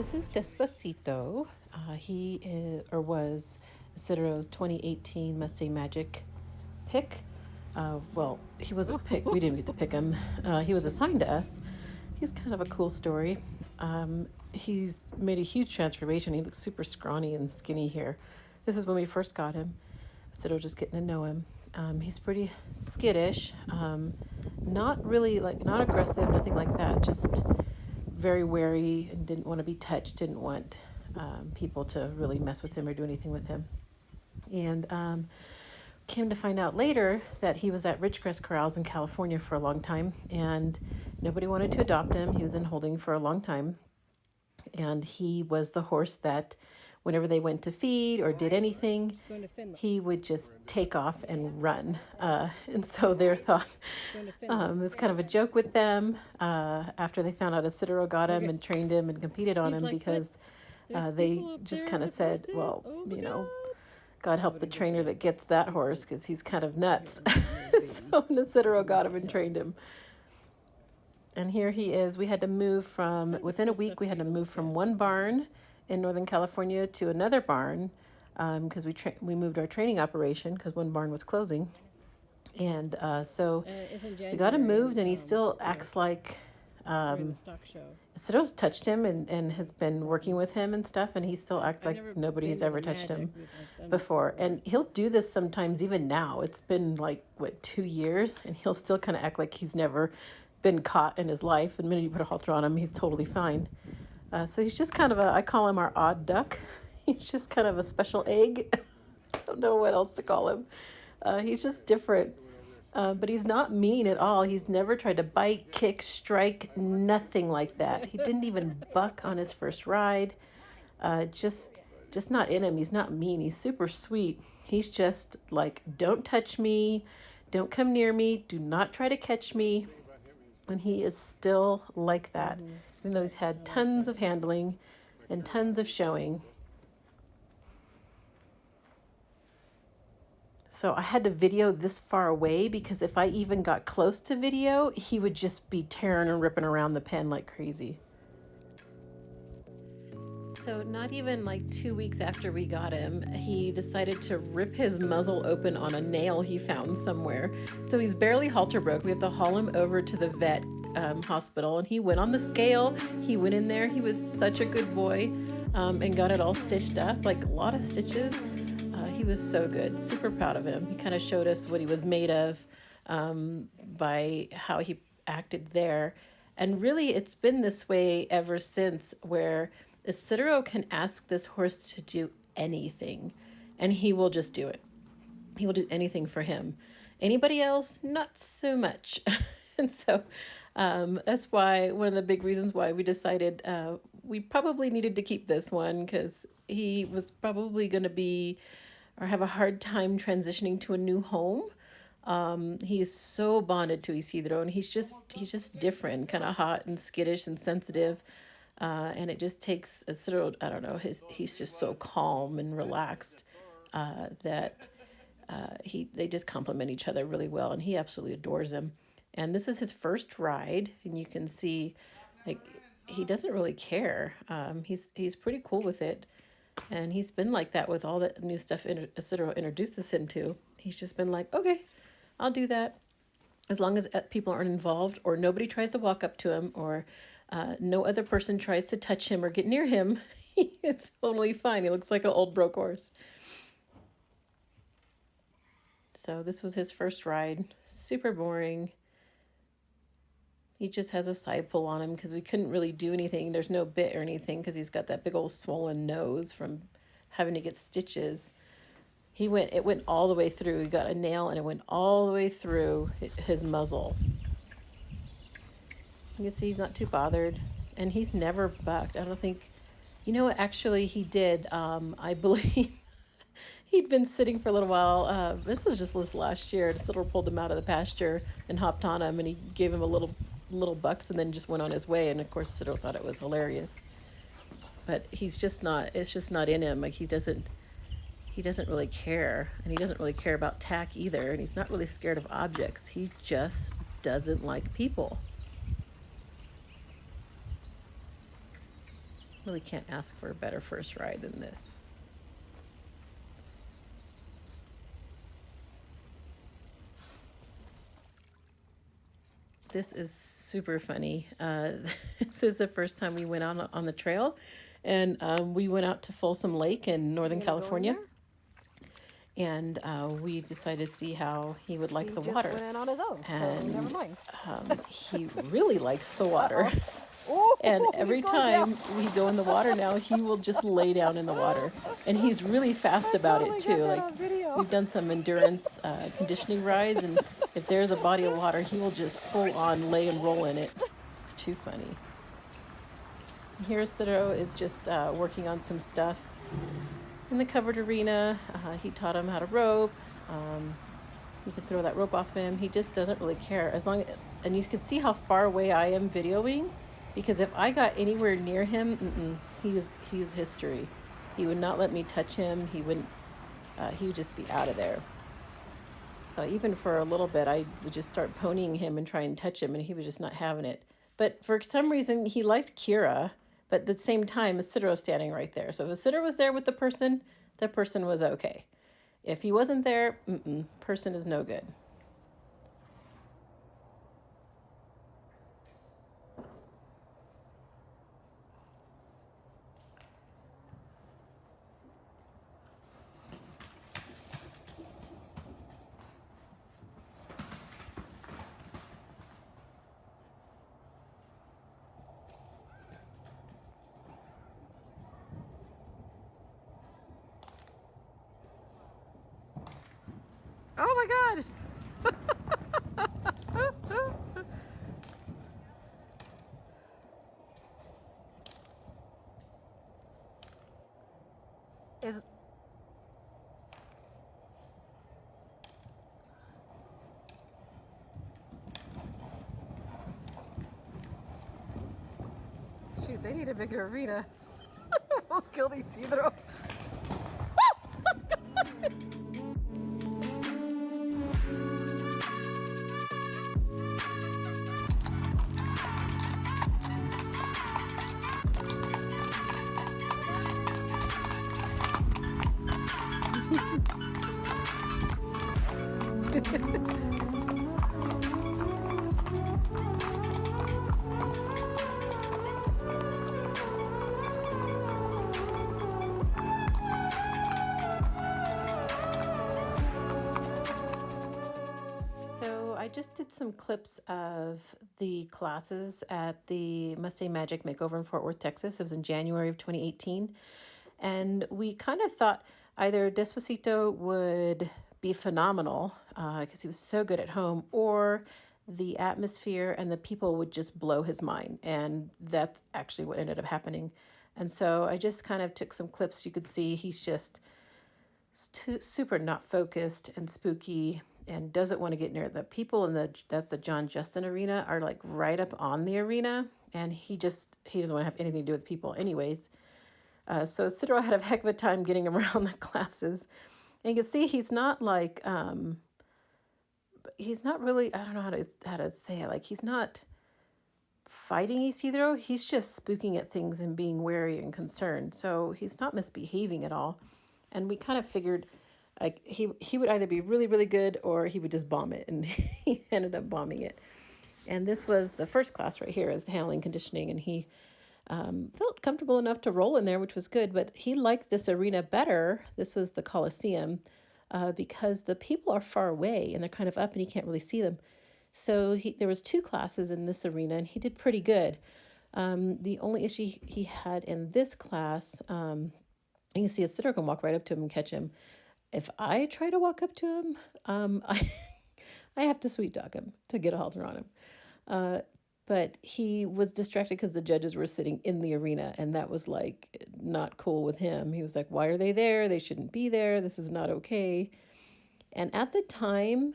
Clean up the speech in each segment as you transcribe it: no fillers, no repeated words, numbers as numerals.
This is Despacito. He is, or was, Isidro's 2018 Mustang Magic pick. Well, he wasn't picked. We didn't get to pick him. He was assigned to us. He's kind of a cool story. He's made a huge transformation. He looks super scrawny and skinny here. This is when we first got him. Isidro just getting to know him. He's pretty skittish. Not really not aggressive, nothing like that. Just very wary and didn't want to be touched, didn't want people to really mess with him or do anything with him. And came to find out later that he was at Ridgecrest Corrals in California for a long time, and nobody wanted to adopt him. He was in holding for a long time, and he was the horse that whenever they went to feed or did anything, he would just take off and run. And so they thought it was kind of a joke with them after they found out Isidro got him and trained him and competed on him, because they just kind of said, well, you know, God help the trainer that gets that horse, because he's kind of nuts. So Isidro got him and trained him. And here he is. We had to move from, within a week, we had to move from one barn in Northern California to another barn, because we moved our training operation because one barn was closing. And so we got him moved, and he still acts like Isidro's touched him and has been working with him and stuff, and he still acts like nobody's ever touched him before. And he'll do this sometimes even now. It's been 2 years, and he'll still kind of act like he's never been caught in his life. And the minute you put a halter on him, he's totally fine. So he's just kind of I call him our odd duck. He's just kind of a special egg. I don't know what else to call him. He's just different. But he's not mean at all. He's never tried to bite, kick, strike, nothing like that. He didn't even buck on his first ride. Just not in him. He's not mean. He's super sweet. He's just like, don't touch me. Don't come near me. Do not try to catch me. And he is still like that, even though he's had tons of handling and tons of showing. So I had to video this far away, because if I even got close to video, he would just be tearing and ripping around the pen like crazy. So not even 2 weeks after we got him, he decided to rip his muzzle open on a nail he found somewhere. So he's barely halter broke. We have to haul him over to the vet hospital, and he went on the scale. He went in there. He was such a good boy, and got it all stitched up, a lot of stitches. He was so good. Super proud of him. He kind of showed us what he was made of by how he acted there. And really, it's been this way ever since, where Isidro can ask this horse to do anything, and he will just do it. He will do anything for him. Anybody else, not so much. And so that's why one of the big reasons why we decided we probably needed to keep this one, because he was probably going to be or have a hard time transitioning to a new home. He is so bonded to Isidro, and he's just different, kind of hot and skittish and sensitive. And it just takes Isidro, I don't know, he's just so calm and relaxed that they just complement each other really well, and he absolutely adores him. And this is his first ride, and you can see he doesn't really care. He's pretty cool with it. And he's been like that with all the new stuff Isidro introduces him to. He's just been like, okay, I'll do that. As long as people aren't involved, or nobody tries to walk up to him, or no other person tries to touch him or get near him, it's totally fine. He looks like an old broke horse. So this was his first ride. Super boring. He just has a side pull on him because we couldn't really do anything. There's no bit or anything because he's got that big old swollen nose from having to get stitches. It went all the way through. He got a nail and it went all the way through his muzzle. You can see he's not too bothered, and he's never bucked. I don't think, actually he did. I believe he'd been sitting for a little while. This was just this last year. Isidro pulled him out of the pasture and hopped on him, and he gave him a little bucks and then just went on his way. And of course Isidro thought it was hilarious, but it's just not in him. He doesn't really care, and he doesn't really care about tack either, and he's not really scared of objects. He just doesn't like people. Really can't ask for a better first ride than this. This is super funny. This is the first time we went on the trail, and we went out to Folsom Lake in Northern California, and we decided to see how he would like the water. Went in on his own, And so never mind. He really likes the water. And every time we go in the water now, he will just lay down in the water. And he's really fast about it too. Like, we've done some endurance conditioning rides, and if there's a body of water, he will just full on lay and roll in it. It's too funny. Here Isidro is just working on some stuff in the covered arena. He taught him how to rope. You can throw that rope off him. He just doesn't really care, as long as, and you can see how far away I am videoing, because if I got anywhere near him, he was history. He would not let me touch him. He would just be out of there. So even for a little bit, I would just start ponying him and try and touch him, and he was just not having it. But for some reason, he liked Kira, but at the same time, Isidro's standing right there. So if Isidro was there with the person was okay. If he wasn't there, person is no good. Oh my God! Is shoot, they need a bigger arena. Almost killed Isidro. I just did some clips of the classes at the Mustang Magic Makeover in Fort Worth, Texas. It was in January of 2018. And we kind of thought either Despacito would be phenomenal because he was so good at home, or the atmosphere and the people would just blow his mind. And that's actually what ended up happening. And so I just kind of took some clips. You could see he's just super not focused and spooky, and doesn't want to get near the people in that's the John Justin arena, are like right up on the arena, and he doesn't want to have anything to do with people anyways. So Isidro had a heck of a time getting around the classes, and you can see he's not like he's not really, I don't know how to say it, like he's not fighting Isidro, he's just spooking at things and being wary and concerned. So he's not misbehaving at all. And we kind of figured like he would either be really, really good or he would just bomb it. And he ended up bombing it. And this was the first class right here, is handling conditioning. And he felt comfortable enough to roll in there, which was good. But he liked this arena better. This was the Coliseum because the people are far away and they're kind of up and he can't really see them. So there was 2 classes in this arena and he did pretty good. The only issue he had in this class, you can see a sitter can walk right up to him and catch him. If I try to walk up to him, I have to sweet talk him to get a halter on him. But he was distracted because the judges were sitting in the arena, and that was like not cool with him. He was like, why are they there? They shouldn't be there. This is not okay. And at the time,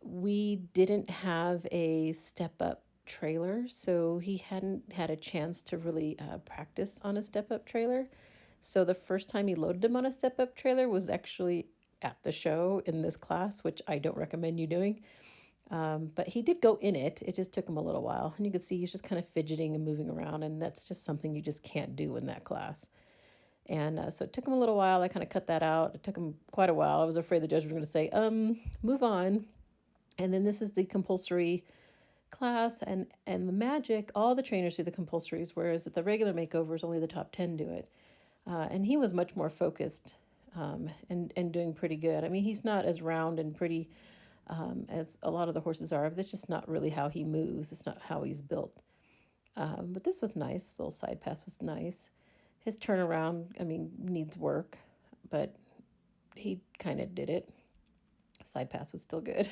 we didn't have a step-up trailer, so he hadn't had a chance to really practice on a step-up trailer. So the first time he loaded him on a step-up trailer was actually at the show in this class, which I don't recommend you doing. But he did go in it. It just took him a little while. And you can see he's just kind of fidgeting and moving around. And that's just something you just can't do in that class. And so it took him a little while. I kind of cut that out. It took him quite a while. I was afraid the judge was going to say, move on. And then this is the compulsory class. And the magic, all the trainers do the compulsories, whereas at the regular makeovers, only the top 10 do it. And he was much more focused and doing pretty good. I mean, he's not as round and pretty as a lot of the horses are. That's just not really how he moves. It's not how he's built. But this was nice. This little side pass was nice. His turnaround, I mean, needs work, but he kind of did it. Side pass was still good.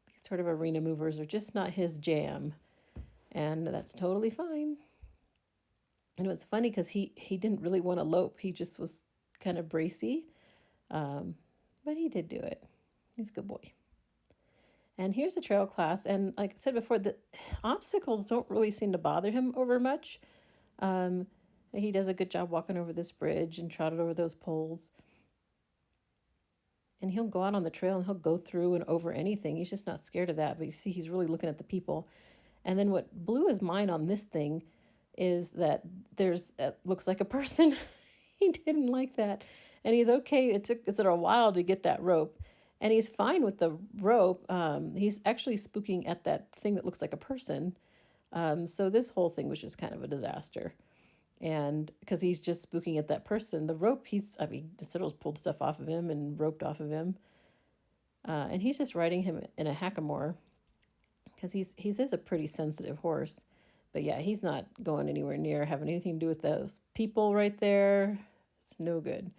These sort of arena movers are just not his jam, and that's totally fine. And it was funny because he didn't really want to lope. He just was kind of bracy, but he did do it. He's a good boy. And here's the trail class. And like I said before, the obstacles don't really seem to bother him over much. He does a good job walking over this bridge and trotted over those poles. And he'll go out on the trail and he'll go through and over anything. He's just not scared of that. But you see, he's really looking at the people. And then what blew his mind on this thing is that there's looks like a person. He didn't like that. And he's okay. It took a while to get that rope. And he's fine with the rope. He's actually spooking at that thing that looks like a person. So this whole thing was just kind of a disaster. And because he's just spooking at that person, the rope, Citro's pulled stuff off of him and roped off of him. And he's just riding him in a hackamore because he is a pretty sensitive horse. But yeah, he's not going anywhere near having anything to do with those people right there. It's no good.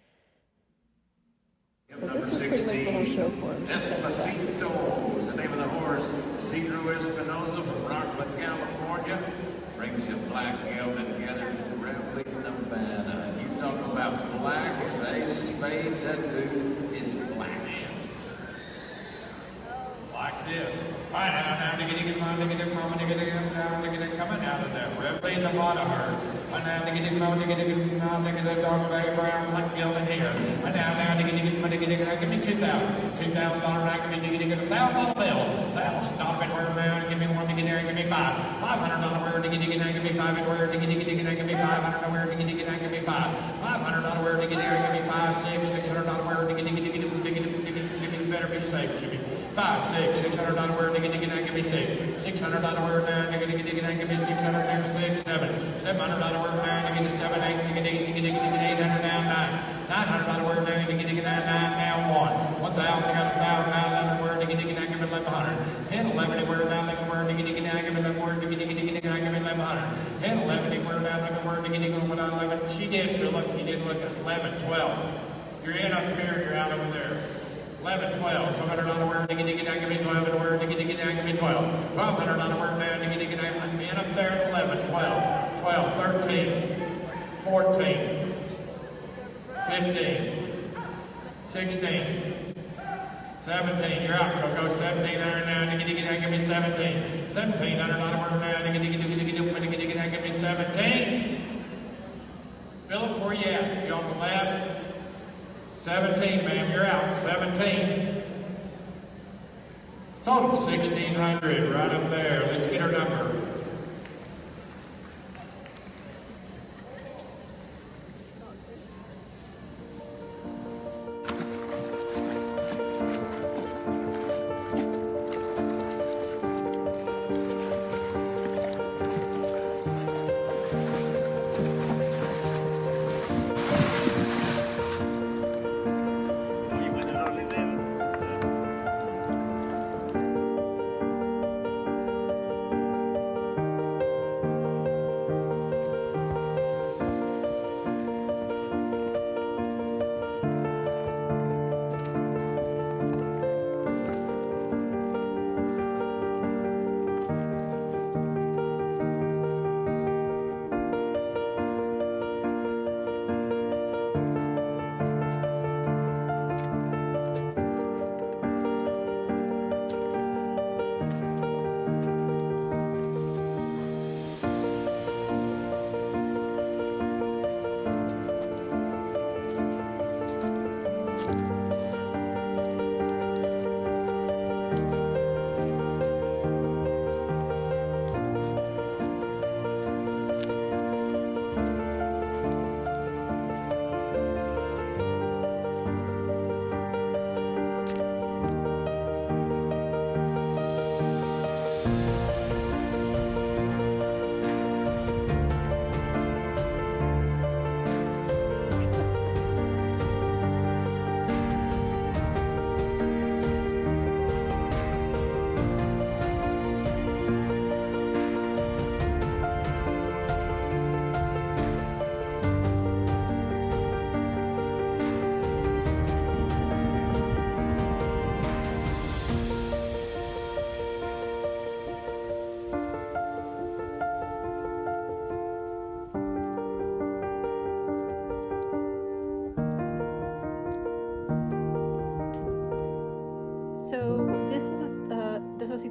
So this was pretty much the whole show for him. Despacito was the name of the horse. Isidro Espinosa from Rockland, California. Brings you black gelding together from Reveille, Nevada. You talk about black as ace of spades, that dude is black. Like this. Right now, diggity, mom, diggity, mama, diggity, down, diggity, coming out of that Reveille, Nevada herd. Now, diggity, mom, diggity, now, diggity, dog, bay, brown, black gelding here. Now, diggity, diggity, give me $2,000. $2,000, I give me diggity, $1,000 bill. $1,000 word now, give me one, diggity, give me $500 word, diggity, give me $5 word, diggity, give me $500 word, diggity, give me $500 word, diggity, give me $500, $600 word, diggity, better be safe, Jimmy. $600 word, give me $600 word now, give me $600 next 6, 7, $700 word now, give me 7, 8, $800 now, $900 word now, give me 9 now, 1,000, I got 1,000 now, 11 word, give me 1,100, 10, 11 word now, 11 word, give me 11 word, give me 1,100, 10, 11 word now, 11 word, give me 11. She did, Philip, you did look at 11, 12. You're in up here, you're out over there. 11, 12, $200 word, give me 12 word, give me 12, $1,200 word now, I'm in up there at 11, 12, 12, 13, 14, 15, 16, 17, you're out, Coco, $1,700 now, give me 17, $1,700 word now, give me 17. Philip, where you at? You on the left? 17, ma'am, you're out. 17. Total 1,600 right up there. Let's get her number.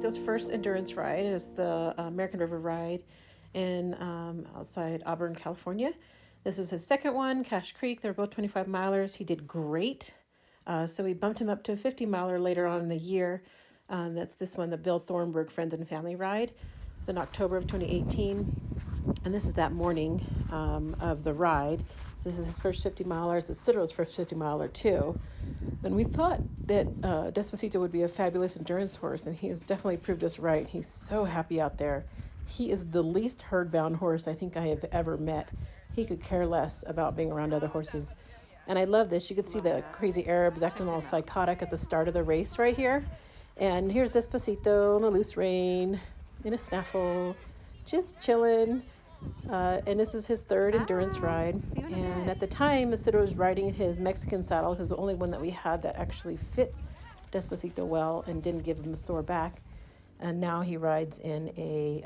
Despacito's first endurance ride. It was the American River ride in outside Auburn, California. This was his second one, Cache Creek. They're both 25 milers. He did great. So we bumped him up to a 50 miler later on in the year. That's this one, the Bill Thornburgh Friends and Family Ride. It's in October of 2018. And this is that morning of the ride. So this is his first 50 miler. It's Isidro's first 50 miler too. And we thought that Despacito would be a fabulous endurance horse, and he has definitely proved us right. He's so happy out there. He is the least herd-bound horse I think I have ever met. He could care less about being around other horses. And I love this. You could see the crazy Arabs acting all psychotic at the start of the race right here. And here's Despacito in a loose rein, in a snaffle, just chilling. And this is his third endurance ride. And at the time, Isidro was riding in his Mexican saddle, because the only one that we had that actually fit Despacito well and didn't give him a sore back. And now he rides in a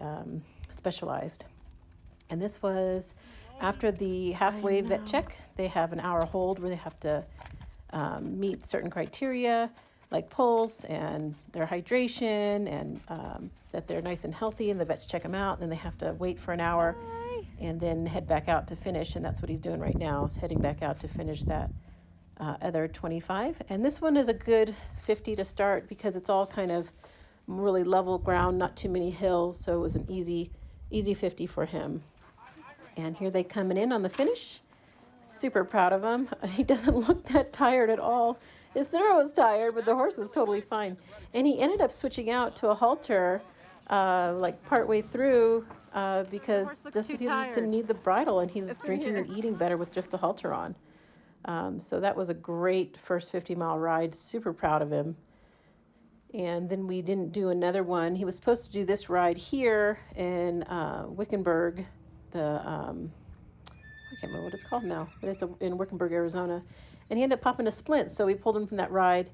Specialized. And this was after the halfway vet check. They have an hour hold where they have to meet certain criteria, like pulse and their hydration, and that they're nice and healthy, and the vets check them out. And then they have to wait for an hour and then head back out to finish. And that's what he's doing right now, is heading back out to finish that other 25. And this one is a good 50 to start, because it's all kind of really level ground, not too many hills. So it was an easy 50 for him. And here they coming in on the finish. Super proud of him. He doesn't look that tired at all. Isidro was tired, but the horse was totally fine. And he ended up switching out to a halter like partway through because Despacito just didn't need the bridle, and he was drinking and eating better with just the halter on. So that was a great first 50-mile ride. Super proud of him. And then we didn't do another one. He was supposed to do this ride here in Wickenburg. I can't remember what it's called now, but it's in Wickenburg, Arizona. And he ended up popping a splint, so we pulled him from that ride.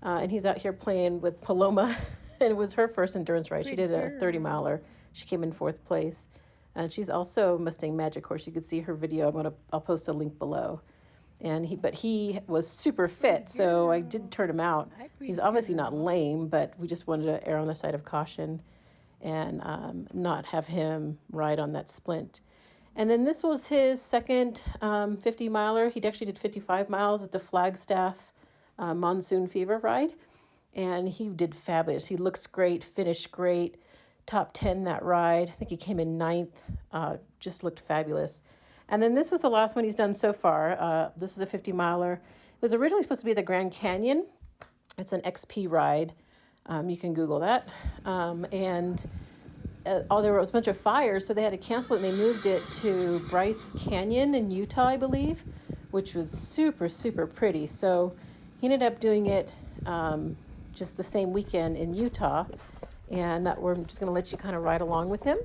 And he's out here playing with Paloma. And it was her first endurance ride. She did a 30-miler. She came in 4th place. And she's also a Mustang Magic horse. You could see her video. I'll post a link below. And he was super fit, so I did turn him out. He's obviously not lame, but we just wanted to err on the side of caution and not have him ride on that splint. And then this was his second 50-miler. He actually did 55 miles at the Flagstaff Monsoon Fever ride, and he did fabulous. He looks great, finished great, top 10 that ride. I think he came in 9th, just looked fabulous. And then this was the last one he's done so far. This is a 50-miler. It was originally supposed to be the Grand Canyon. It's an XP ride. You can Google that. There was a bunch of fires, so they had to cancel it, and they moved it to Bryce Canyon in Utah, I believe, which was super, super pretty. So he ended up doing it just the same weekend in Utah, and we're just going to let you kind of ride along with him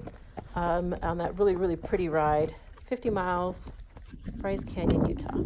on that really, really pretty ride. 50 miles, Bryce Canyon, Utah.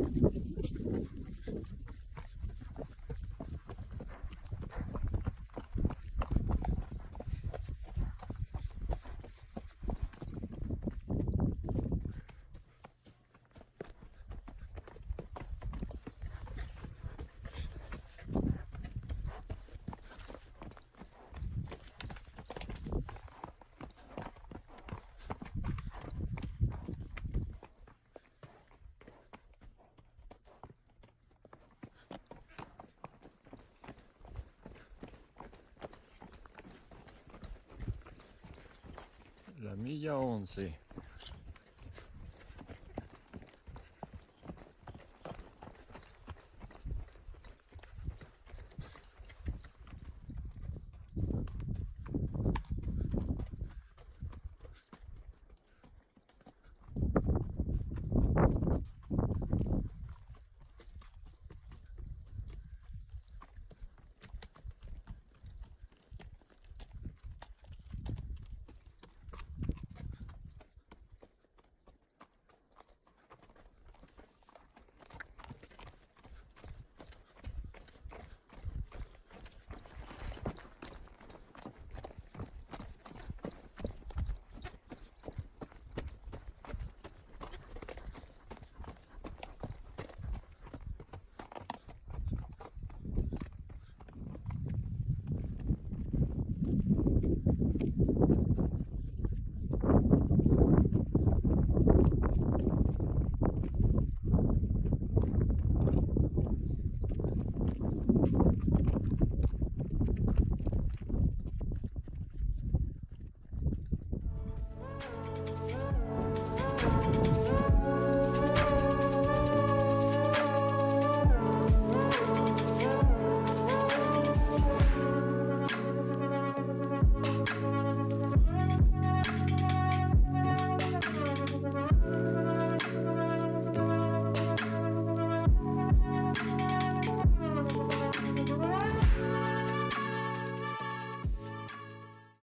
La milla 11.